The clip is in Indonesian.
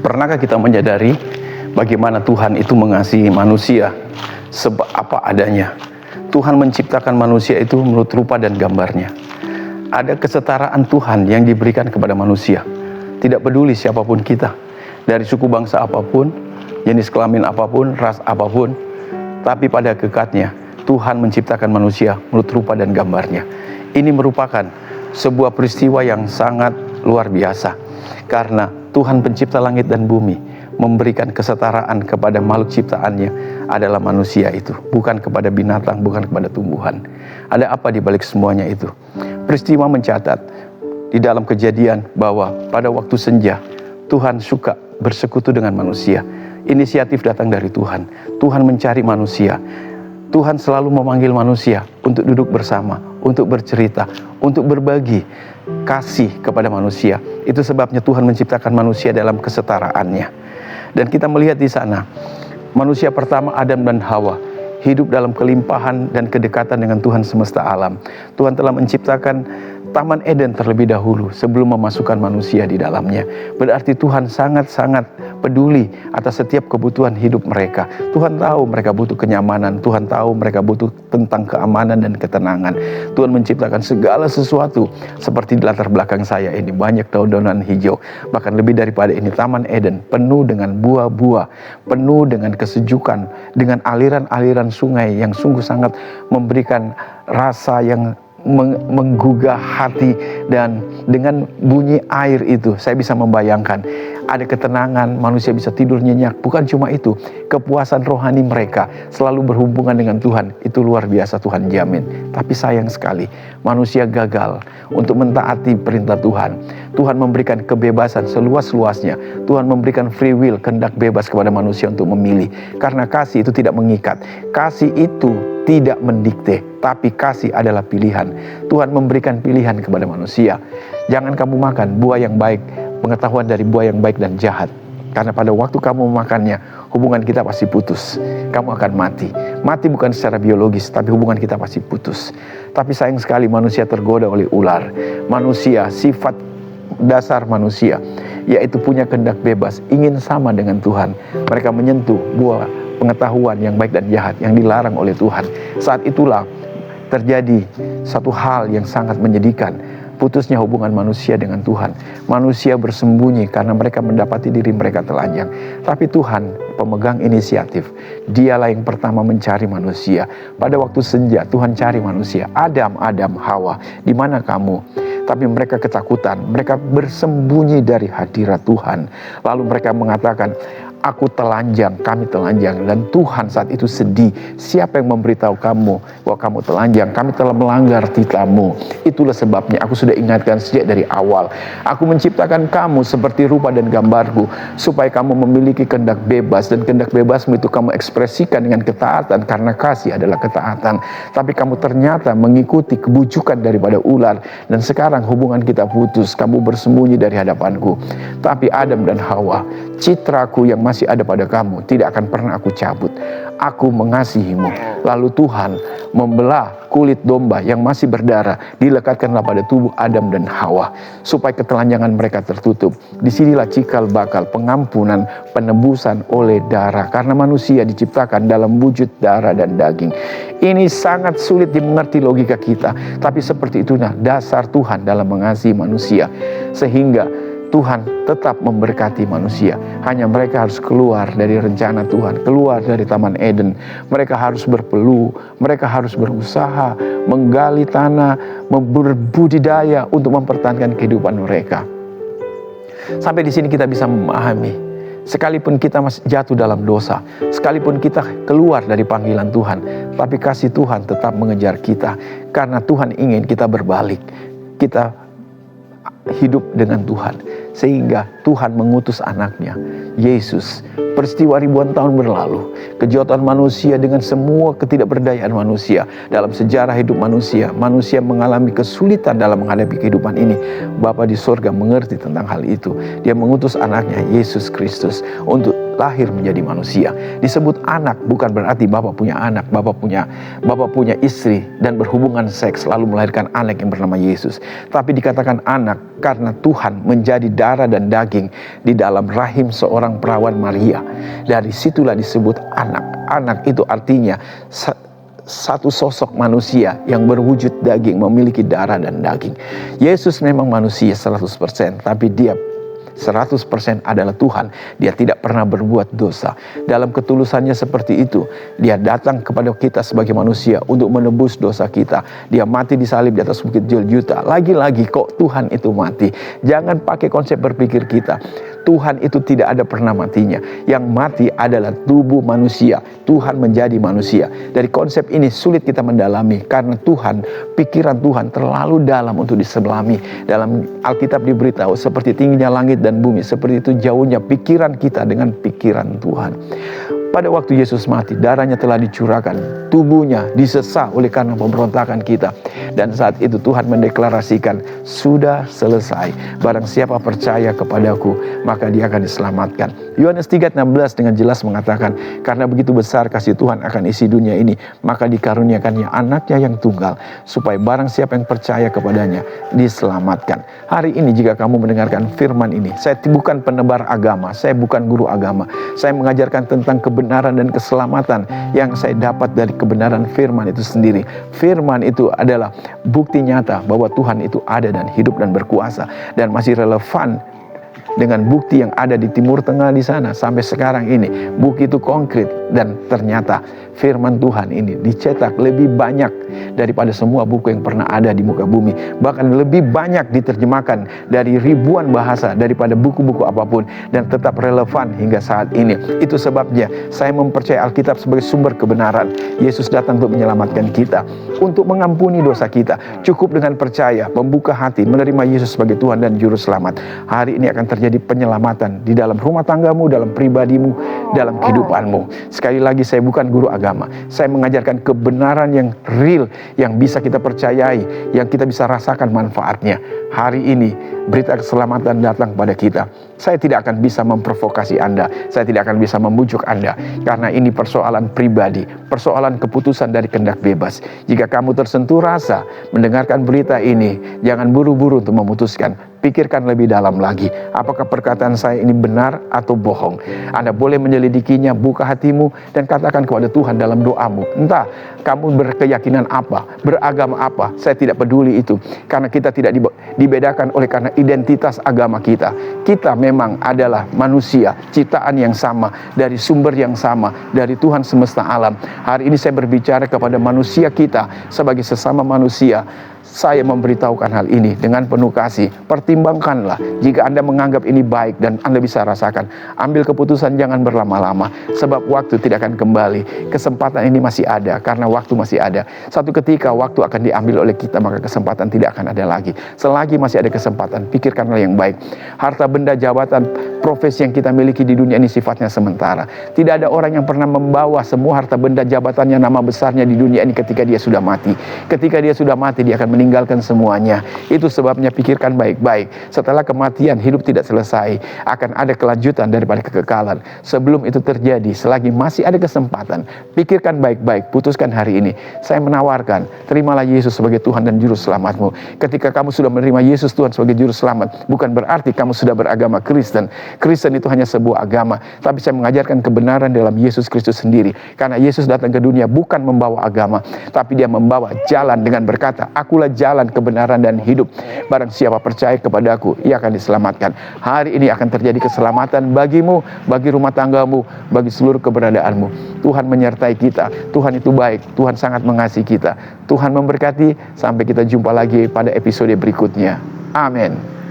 Pernahkah kita menyadari bagaimana Tuhan itu mengasihi manusia apa adanya? Tuhan menciptakan manusia itu menurut rupa dan gambarnya. Ada kesetaraan Tuhan yang diberikan kepada manusia. Tidak peduli siapapun kita, dari suku bangsa apapun, jenis kelamin apapun, ras apapun, tapi pada hakikatnya Tuhan menciptakan manusia menurut rupa dan gambarnya. Ini merupakan sebuah peristiwa yang sangat luar biasa, karena Tuhan pencipta langit dan bumi memberikan kesetaraan kepada makhluk ciptaannya adalah manusia itu, bukan kepada binatang, bukan kepada tumbuhan. Ada apa di balik semuanya itu? Peristiwa mencatat di dalam Kejadian bahwa pada waktu senja Tuhan suka bersekutu dengan manusia. Inisiatif datang dari Tuhan. Tuhan mencari manusia. Tuhan selalu memanggil manusia untuk duduk bersama, untuk bercerita, untuk berbagi kasih kepada manusia. Itu sebabnya Tuhan menciptakan manusia dalam kesetaraannya. Dan kita melihat di sana, manusia pertama Adam dan Hawa hidup dalam kelimpahan dan kedekatan dengan Tuhan semesta alam. Tuhan telah menciptakan Taman Eden terlebih dahulu sebelum memasukkan manusia di dalamnya. Berarti Tuhan sangat-sangat peduli atas setiap kebutuhan hidup mereka. Tuhan tahu mereka butuh kenyamanan, Tuhan tahu mereka butuh tentang keamanan dan ketenangan. Tuhan menciptakan segala sesuatu seperti di latar belakang saya ini, banyak daun-daunan hijau. Bahkan lebih daripada ini, Taman Eden penuh dengan buah-buah, penuh dengan kesejukan, dengan aliran-aliran sungai yang sungguh sangat memberikan rasa yang menggugah hati. Dan dengan bunyi air itu saya bisa membayangkan ada ketenangan, manusia bisa tidur nyenyak. Bukan cuma itu, kepuasan rohani mereka selalu berhubungan dengan Tuhan. Itu luar biasa, Tuhan jamin. Tapi sayang sekali, manusia gagal untuk mentaati perintah Tuhan. Tuhan memberikan kebebasan seluas-luasnya. Tuhan memberikan free will, kehendak bebas kepada manusia untuk memilih. Karena kasih itu tidak mengikat. Kasih itu tidak mendikte, tapi kasih adalah pilihan. Tuhan memberikan pilihan kepada manusia. Jangan kamu makan buah yang baik, pengetahuan dari buah yang baik dan jahat. Karena pada waktu kamu memakannya, hubungan kita pasti putus. Kamu akan mati. Mati bukan secara biologis, tapi hubungan kita pasti putus. Tapi sayang sekali manusia tergoda oleh ular. Manusia, sifat dasar manusia, yaitu punya kehendak bebas, ingin sama dengan Tuhan. Mereka menyentuh buah pengetahuan yang baik dan jahat yang dilarang oleh Tuhan. Saat itulah terjadi satu hal yang sangat menyedihkan. Putusnya hubungan manusia dengan Tuhan. Manusia bersembunyi karena mereka mendapati diri mereka telanjang. Tapi Tuhan pemegang inisiatif. Dialah yang pertama mencari manusia. Pada waktu senja Tuhan cari manusia. Adam, Hawa, di mana kamu? Tapi mereka ketakutan. Mereka bersembunyi dari hadirat Tuhan. Lalu mereka mengatakan, aku telanjang, kami telanjang. Dan Tuhan saat itu sedih. Siapa yang memberitahu kamu bahwa kamu telanjang? Kami telah melanggar titahmu. Itulah sebabnya aku sudah ingatkan sejak dari awal. Aku menciptakan kamu seperti rupa dan gambarku, supaya kamu memiliki kehendak bebas. Dan kehendak bebasmu itu kamu ekspresikan dengan ketaatan, karena kasih adalah ketaatan. Tapi kamu ternyata mengikuti kebujukan daripada ular. Dan sekarang hubungan kita putus. Kamu bersembunyi dari hadapanku. Tapi Adam dan Hawa, citraku yang masih ada pada kamu tidak akan pernah aku cabut. Aku mengasihimu. Lalu Tuhan membelah kulit domba yang masih berdarah, dilekatkanlah pada tubuh Adam dan Hawa, supaya ketelanjangan mereka tertutup. Disinilah cikal bakal pengampunan, penebusan oleh darah, karena manusia diciptakan dalam wujud darah dan daging. Ini sangat sulit dimengerti logika kita, tapi seperti itulah dasar Tuhan dalam mengasihi manusia, sehingga Tuhan tetap memberkati manusia. Hanya mereka harus keluar dari rencana Tuhan, keluar dari Taman Eden. Mereka harus berpeluh, mereka harus berusaha, menggali tanah, berbudidaya untuk mempertahankan kehidupan mereka. Sampai di sini kita bisa memahami, sekalipun kita masih jatuh dalam dosa, sekalipun kita keluar dari panggilan Tuhan, tapi kasih Tuhan tetap mengejar kita. Karena Tuhan ingin kita berbalik, kita hidup dengan Tuhan, sehingga Tuhan mengutus anaknya Yesus. Peristiwa ribuan tahun berlalu, kejahatan manusia dengan semua ketidakberdayaan manusia dalam sejarah hidup manusia. Manusia mengalami kesulitan dalam menghadapi kehidupan ini. Bapa di sorga mengerti tentang hal itu. Dia mengutus anaknya Yesus Kristus untuk lahir menjadi manusia. Disebut anak bukan berarti Bapak punya anak, Bapak punya istri dan berhubungan seks lalu melahirkan anak yang bernama Yesus. Tapi dikatakan anak karena Tuhan menjadi darah dan daging di dalam rahim seorang perawan Maria. Dari situlah disebut anak. Anak itu artinya satu sosok manusia yang berwujud daging, memiliki darah dan daging. Yesus memang manusia 100%, tapi dia 100% adalah Tuhan. Dia tidak pernah berbuat dosa. Dalam ketulusannya seperti itu, dia datang kepada kita sebagai manusia untuk menebus dosa kita. Dia mati di salib di atas bukit Golgota. Lagi-lagi kok Tuhan itu mati. Jangan pakai konsep berpikir kita. Tuhan itu tidak ada pernah matinya. Yang mati adalah tubuh manusia. Tuhan menjadi manusia. Dari konsep ini sulit kita mendalami karena Tuhan, pikiran Tuhan terlalu dalam untuk diselami. Dalam Alkitab diberitahu seperti tingginya langit dan bumi, seperti itu jauhnya pikiran kita dengan pikiran Tuhan. Pada waktu Yesus mati, darahnya telah dicurahkan, tubuhnya disesah oleh karena pemberontakan kita. Dan saat itu Tuhan mendeklarasikan, sudah selesai. Barang siapa percaya kepadaku, maka dia akan diselamatkan. Yohanes 3:16 dengan jelas mengatakan, karena begitu besar kasih Tuhan akan isi dunia ini, maka dikaruniakannya anaknya yang tunggal, supaya barang siapa yang percaya kepadanya, diselamatkan. Hari ini jika kamu mendengarkan firman ini, saya bukan penebar agama, saya bukan guru agama, saya mengajarkan tentang kebenaran dan keselamatan yang saya dapat dari kebenaran firman itu sendiri. Firman itu adalah bukti nyata bahwa Tuhan itu ada dan hidup dan berkuasa dan masih relevan dengan bukti yang ada di Timur Tengah di sana sampai sekarang ini. Bukti itu konkret dan ternyata firman Tuhan ini dicetak lebih banyak daripada semua buku yang pernah ada di muka bumi. Bahkan lebih banyak diterjemahkan dari ribuan bahasa daripada buku-buku apapun dan tetap relevan hingga saat ini. Itu sebabnya saya mempercayai Alkitab sebagai sumber kebenaran. Yesus datang untuk menyelamatkan kita, untuk mengampuni dosa kita. Cukup dengan percaya, membuka hati, menerima Yesus sebagai Tuhan dan Juru Selamat. Hari ini akan terjadi penyelamatan di dalam rumah tanggamu, dalam pribadimu, dalam kehidupanmu. Sekali lagi, saya bukan guru agama. Saya mengajarkan kebenaran yang real, yang bisa kita percayai, yang kita bisa rasakan manfaatnya. Hari ini, berita keselamatan datang pada kita. Saya tidak akan bisa memprovokasi Anda. Saya tidak akan bisa membujuk Anda. Karena ini persoalan pribadi, persoalan keputusan dari kehendak bebas. Jika kamu tersentuh rasa mendengarkan berita ini, jangan buru-buru untuk memutuskan. Pikirkan lebih dalam lagi, apakah perkataan saya ini benar atau bohong. Anda boleh menyelidikinya, buka hatimu, dan katakan kepada Tuhan dalam doamu. Entah kamu berkeyakinan apa, beragama apa, saya tidak peduli itu. Karena kita tidak dibedakan oleh karena identitas agama kita. Kita memang adalah manusia, ciptaan yang sama, dari sumber yang sama, dari Tuhan semesta alam. Hari ini saya berbicara kepada manusia kita sebagai sesama manusia. Saya memberitahukan hal ini dengan penuh kasih. Pertimbangkanlah jika Anda menganggap ini baik dan Anda bisa rasakan. Ambil keputusan, jangan berlama-lama. Sebab waktu tidak akan kembali. Kesempatan ini masih ada karena waktu masih ada. Satu ketika waktu akan diambil oleh kita, maka kesempatan tidak akan ada lagi. Selagi masih ada kesempatan, pikirkanlah yang baik. Harta benda, jabatan, profesi yang kita miliki di dunia ini sifatnya sementara. Tidak ada orang yang pernah membawa semua harta benda, jabatannya, nama besarnya di dunia ini ketika dia sudah mati. Ketika dia sudah mati, dia akan meninggalkan semuanya. Itu sebabnya pikirkan baik-baik. Setelah kematian, hidup tidak selesai. Akan ada kelanjutan daripada kekekalan. Sebelum itu terjadi, selagi masih ada kesempatan, pikirkan baik-baik, putuskan hari ini. Saya menawarkan, terimalah Yesus sebagai Tuhan dan Juru Selamatmu. Ketika kamu sudah menerima Yesus Tuhan sebagai Juru Selamat, bukan berarti kamu sudah beragama Kristen. Kristen itu hanya sebuah agama. Tapi saya mengajarkan kebenaran dalam Yesus Kristus sendiri. Karena Yesus datang ke dunia bukan membawa agama, tapi dia membawa jalan dengan berkata, akulah jalan, kebenaran, dan hidup. Barang siapa percaya kepadaku, ia akan diselamatkan. Hari ini akan terjadi keselamatan bagimu, bagi rumah tanggamu, bagi seluruh keberadaanmu. Tuhan menyertai kita. Tuhan itu baik. Tuhan sangat mengasihi kita. Tuhan memberkati. Sampai kita jumpa lagi pada episode berikutnya. Amin.